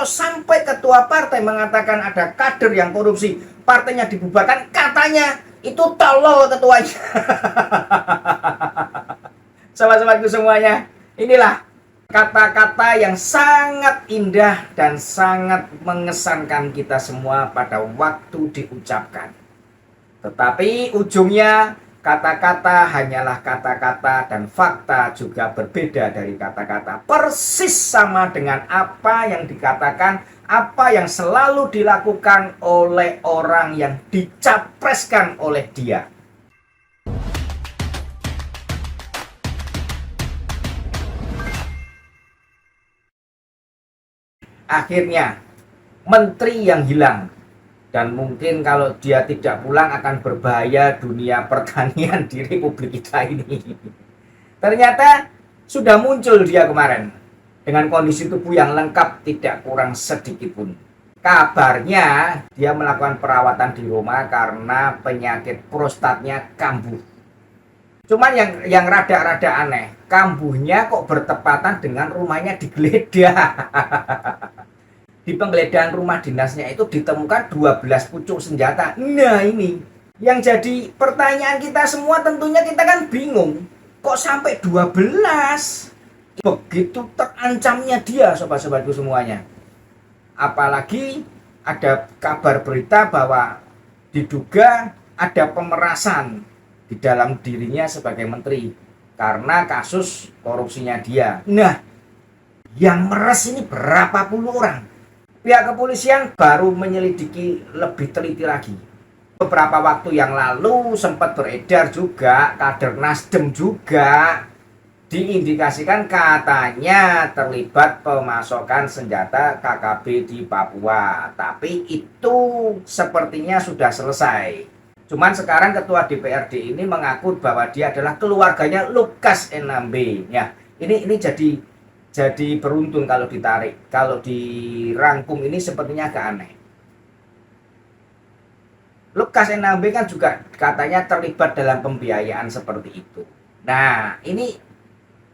Kalau sampai ketua partai mengatakan ada kader yang korupsi, partainya dibubarkan, katanya itu tolol ketuanya. Sobat-sobatku semuanya, inilah kata-kata yang sangat indah dan sangat mengesankan kita semua pada waktu diucapkan. Tetapi ujungnya kata-kata hanyalah kata-kata dan fakta juga berbeda dari kata-kata. Persis sama dengan apa yang dikatakan, apa yang selalu dilakukan oleh orang yang dicapreskan oleh dia. Akhirnya menteri yang hilang, dan mungkin kalau dia tidak pulang akan berbahaya dunia pertanian di Republik kita ini. Ternyata sudah muncul dia kemarin dengan kondisi tubuh yang lengkap, tidak kurang sedikit pun. Kabarnya dia melakukan perawatan di rumah karena penyakit prostatnya kambuh. Cuman yang rada-rada aneh, kambuhnya kok bertepatan dengan rumahnya digeledah. Di penggeledahan rumah dinasnya itu ditemukan 12 pucuk senjata. Nah ini yang jadi pertanyaan kita semua, tentunya kita kan bingung. Kok sampai 12? Begitu terancamnya dia, sobat-sobatku semuanya. Apalagi ada kabar berita bahwa diduga ada pemerasan di dalam dirinya sebagai menteri karena kasus korupsinya dia. Nah, yang meres ini berapa puluh orang? Pihak kepolisian baru menyelidiki lebih teliti lagi. Beberapa waktu yang lalu sempat beredar juga kader Nasdem juga diindikasikan katanya terlibat pemasokan senjata KKB di Papua. Tapi itu sepertinya sudah selesai. Cuman sekarang ketua DPRD ini mengaku bahwa dia adalah keluarganya Lukas NMB. Ya, ini jadi beruntun kalau ditarik. Kalau dirangkum ini sepertinya agak aneh. Lukas NMB kan juga katanya terlibat dalam pembiayaan seperti itu. Nah, ini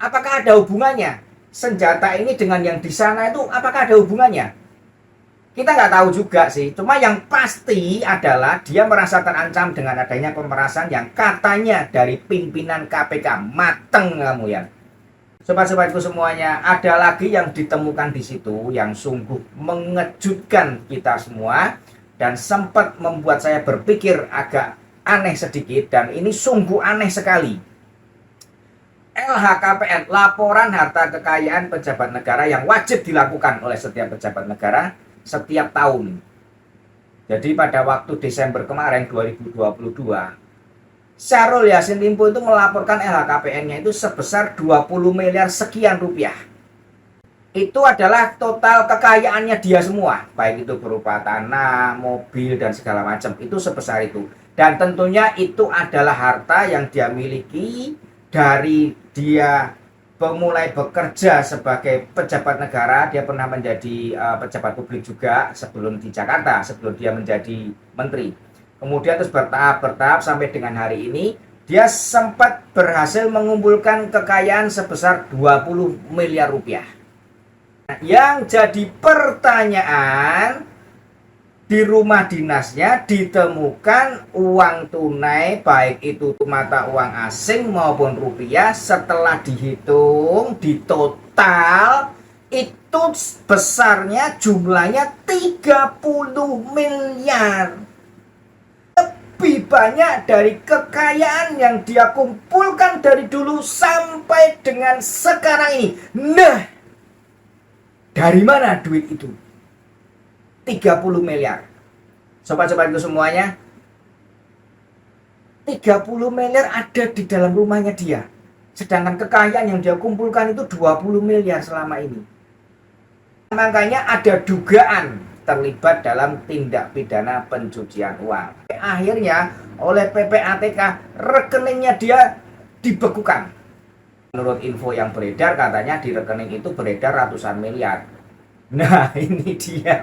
apakah ada hubungannya? Senjata ini dengan yang di sana itu apakah ada hubungannya? Kita nggak tahu juga sih. Cuma yang pasti adalah dia merasa terancam dengan adanya pemerasan yang katanya dari pimpinan KPK. Mateng kamu ya. Sobat-sobatku semuanya, ada lagi yang ditemukan di situ yang sungguh mengejutkan kita semua dan sempat membuat saya berpikir agak aneh sedikit, dan ini sungguh aneh sekali. LHKPN, laporan harta kekayaan pejabat negara yang wajib dilakukan oleh setiap pejabat negara setiap tahun. Jadi pada waktu Desember kemarin 2022, Syahrul Yassin Limpo itu melaporkan LHKPN-nya itu sebesar 20 miliar sekian rupiah. Itu adalah total kekayaannya dia semua, baik itu berupa tanah, mobil, dan segala macam. Itu sebesar itu. Dan tentunya itu adalah harta yang dia miliki dari dia mulai bekerja sebagai pejabat negara. Dia pernah menjadi pejabat publik juga sebelum di Jakarta, sebelum dia menjadi menteri. Kemudian terus bertahap sampai dengan hari ini dia sempat berhasil mengumpulkan kekayaan sebesar 20 miliar rupiah. Yang jadi pertanyaan, di rumah dinasnya ditemukan uang tunai, baik itu mata uang asing maupun rupiah, setelah dihitung di total itu besarnya jumlahnya 30 miliar. Lebih banyak dari kekayaan yang dia kumpulkan dari dulu sampai dengan sekarang ini. Nah, dari mana duit itu? 30 miliar. Sobat-sobatku semuanya, 30 miliar ada di dalam rumahnya dia. Sedangkan kekayaan yang dia kumpulkan itu 20 miliar selama ini. Makanya ada dugaan terlibat dalam tindak pidana pencucian uang. Akhirnya oleh PPATK rekeningnya dia dibekukan. Menurut info yang beredar, katanya di rekening itu beredar ratusan miliar. Nah ini dia.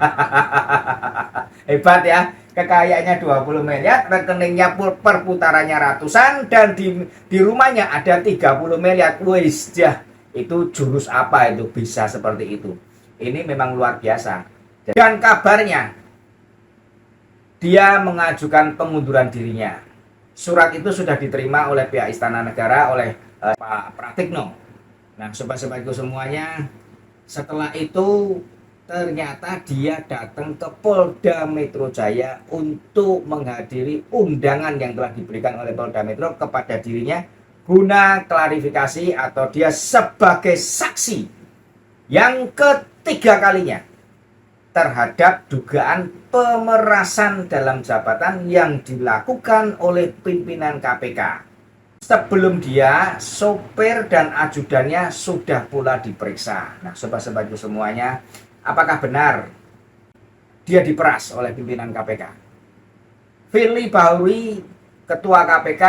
Hebat ya, kekayaannya 20 miliar, rekeningnya perputarannya ratusan, dan di rumahnya ada 30 miliar. Wis, itu jurus apa itu bisa seperti itu? Ini memang luar biasa. Dan kabarnya dia mengajukan pengunduran dirinya. Surat itu sudah diterima oleh pihak Istana Negara, oleh Pak Pratikno. Nah, sobat-sobatku semuanya, setelah itu ternyata dia datang ke Polda Metro Jaya untuk menghadiri undangan yang telah diberikan oleh Polda Metro kepada dirinya guna klarifikasi atau dia sebagai saksi yang ketiga kalinya terhadap dugaan pemerasan dalam jabatan yang dilakukan oleh pimpinan KPK. Sebelum dia, sopir dan ajudannya sudah pula diperiksa. Nah, sobat-sobatku semuanya, apakah benar dia diperas oleh pimpinan KPK? Firly Bahuri, Ketua KPK,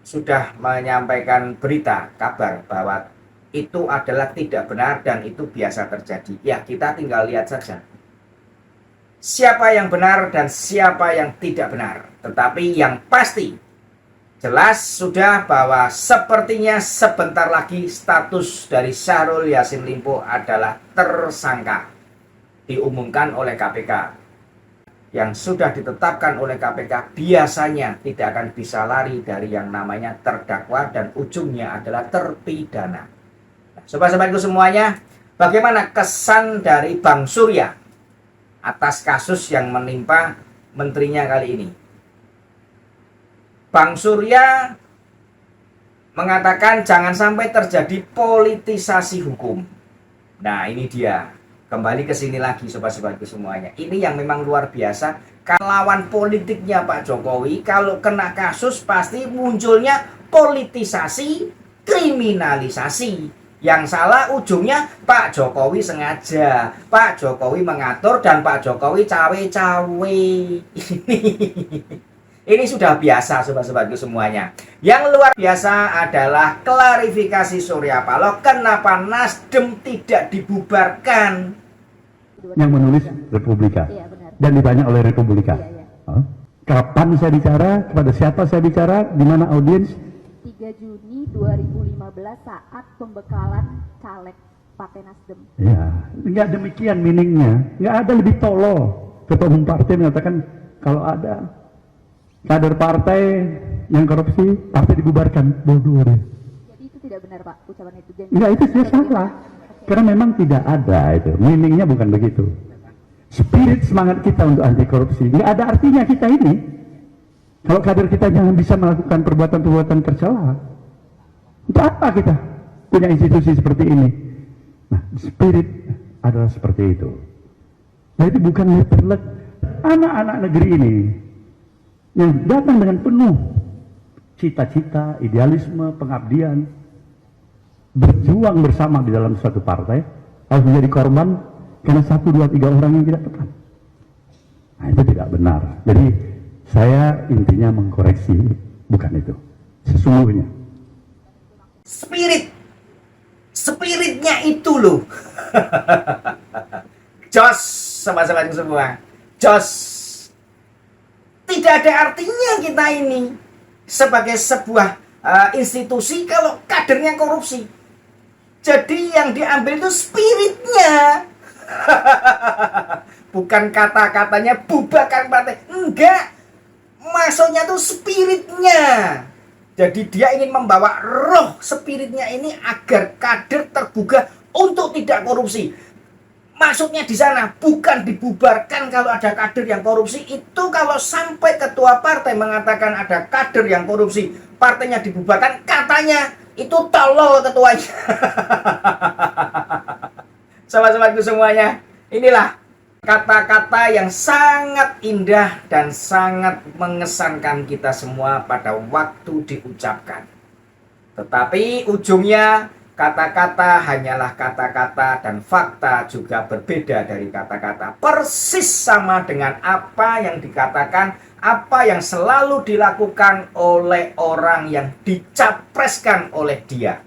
sudah menyampaikan berita, kabar bahwa itu adalah tidak benar dan itu biasa terjadi. Ya, kita tinggal lihat saja siapa yang benar dan siapa yang tidak benar. Tetapi yang pasti, jelas sudah bahwa sepertinya sebentar lagi status dari Syahrul Yassin Limpo adalah tersangka. Diumumkan oleh KPK. Yang sudah ditetapkan oleh KPK biasanya tidak akan bisa lari dari yang namanya terdakwa dan ujungnya adalah terpidana. Nah, sobat-sobatku semuanya, bagaimana kesan dari Bang Surya atas kasus yang menimpa menterinya kali ini? Bang Surya mengatakan jangan sampai terjadi politisasi hukum. Nah, ini dia. Kembali ke sini lagi sobat-sobatku semuanya. Ini yang memang luar biasa. Kalau lawan politiknya Pak Jokowi, kalau kena kasus pasti munculnya politisasi, kriminalisasi. Yang salah ujungnya Pak Jokowi sengaja. Pak Jokowi mengatur dan Pak Jokowi cawe-cawe. Ini sudah biasa sobat-sobatku semuanya. Yang luar biasa adalah klarifikasi Surya Paloh kenapa Nasdem tidak dibubarkan. Yang menulis Republika. Iya, benar. Dan dibanyak oleh Republika. Iya, iya. Kapan saya bicara, kepada siapa saya bicara, di mana audiens? 3 Juni 2015 saat pembekalan caleg Partai Nasdem. Ya, enggak demikian meaningnya. Enggak ada lebih tolol. Ketua umum partai mengatakan kalau ada kader partai yang korupsi, partai dibubarkan. Bodoh deh. Jadi itu tidak benar Pak, ucapan itu. Enggak, itu saya salah. Karena memang tidak ada itu. Meaningnya bukan begitu. Spirit semangat kita untuk anti korupsi. Enggak ada artinya kita ini. Kalau kader kita jangan bisa melakukan perbuatan-perbuatan tercela. Untuk apa kita punya institusi seperti ini? Nah, spirit adalah seperti itu. Jadi bukan letterlek. Anak-anak negeri ini yang datang dengan penuh cita-cita, idealisme, pengabdian, berjuang bersama di dalam suatu partai, harus menjadi korban karena 1, 2, 3 orang yang tidak tepat. Nah, itu tidak benar. Jadi saya intinya mengkoreksi, bukan itu. Sesungguhnya Spiritnya itu loh. Jos, sobat-sobatku semua. Jos. Tidak ada artinya kita ini sebagai sebuah institusi kalau kadernya korupsi. Jadi yang diambil itu spiritnya. Bukan kata-katanya bubarkan partai. Enggak. Maksudnya itu spiritnya. Jadi dia ingin membawa roh spiritnya ini agar kader tergugah untuk tidak korupsi. Maksudnya di sana bukan dibubarkan kalau ada kader yang korupsi. Itu kalau sampai ketua partai mengatakan ada kader yang korupsi, partainya dibubarkan, katanya itu tolol ketuanya. Sobat-sobatku semuanya, inilah kata-kata yang sangat indah dan sangat mengesankan kita semua pada waktu diucapkan. Tetapi ujungnya kata-kata hanyalah kata-kata dan fakta juga berbeda dari kata-kata. Persis sama dengan apa yang dikatakan, apa yang selalu dilakukan oleh orang yang dicapreskan oleh dia.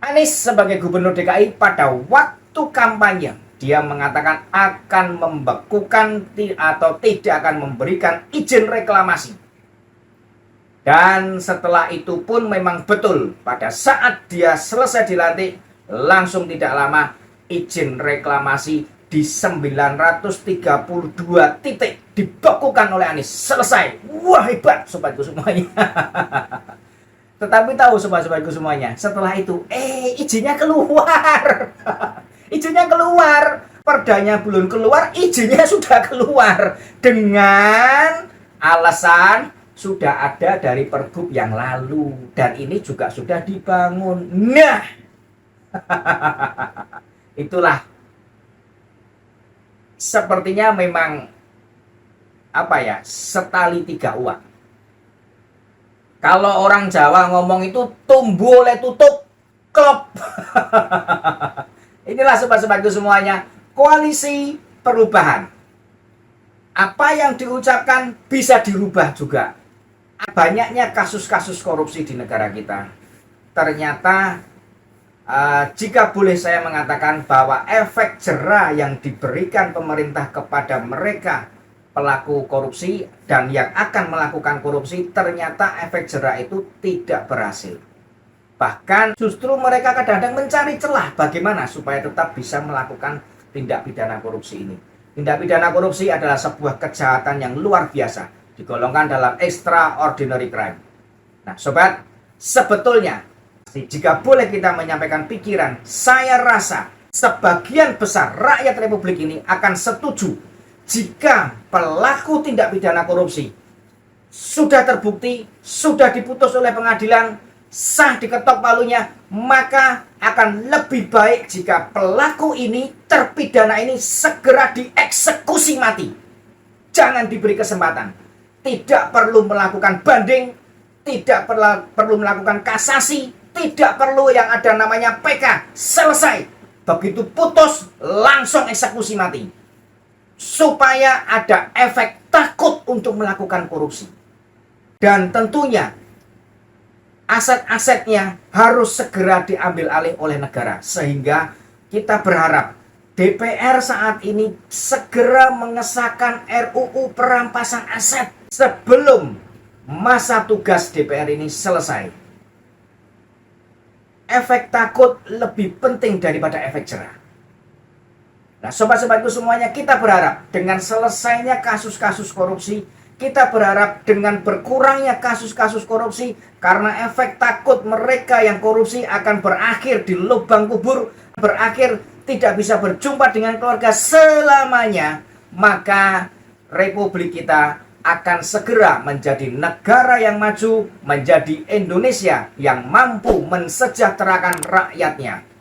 Anies sebagai gubernur DKI pada waktu kampanye, dia mengatakan akan membekukan atau tidak akan memberikan izin reklamasi. Dan setelah itu pun memang betul pada saat dia selesai dilantik, langsung tidak lama izin reklamasi di 932 titik dibekukan oleh Anies. Selesai. Wah, hebat sobatku semuanya. Tetapi tahu sobat-sobatku semuanya, setelah itu izinnya keluar. Izinnya keluar. Perdanya belum keluar, izinnya sudah keluar dengan alasan sudah ada dari Pergub yang lalu dan ini juga sudah dibangun. Nah, itulah sepertinya memang setali tiga uang. Kalau orang Jawa ngomong itu tumbuh oleh tutup klop. Inilah sobat-sobatku semuanya, koalisi perubahan. Apa yang diucapkan bisa dirubah juga. Banyaknya kasus-kasus korupsi di negara kita. Ternyata jika boleh saya mengatakan bahwa efek jera yang diberikan pemerintah kepada mereka pelaku korupsi dan yang akan melakukan korupsi, ternyata efek jera itu tidak berhasil. Bahkan justru mereka kadang-kadang mencari celah bagaimana supaya tetap bisa melakukan tindak pidana korupsi ini. Tindak pidana korupsi adalah sebuah kejahatan yang luar biasa, digolongkan dalam extraordinary crime. Nah sobat, sebetulnya jika boleh kita menyampaikan pikiran, saya rasa sebagian besar rakyat Republik ini akan setuju jika pelaku tindak pidana korupsi sudah terbukti, sudah diputus oleh pengadilan, sah diketok palunya, maka akan lebih baik jika pelaku ini, terpidana ini segera dieksekusi mati. Jangan diberi kesempatan. Tidak perlu melakukan banding, tidak perlu melakukan kasasi, tidak perlu yang ada namanya PK. Selesai. Begitu putus, langsung eksekusi mati. Supaya ada efek takut untuk melakukan korupsi. Dan tentunya aset-asetnya harus segera diambil alih oleh negara. Sehingga kita berharap DPR saat ini segera mengesahkan RUU perampasan aset sebelum masa tugas DPR ini selesai. Efek takut lebih penting daripada efek jerah. Nah, sobat-sobatku semuanya, kita berharap dengan selesainya kasus-kasus korupsi, kita berharap dengan berkurangnya kasus-kasus korupsi, karena efek takut mereka yang korupsi akan berakhir di lubang kubur, berakhir tidak bisa berjumpa dengan keluarga selamanya, maka Republik kita akan segera menjadi negara yang maju, menjadi Indonesia yang mampu mensejahterakan rakyatnya.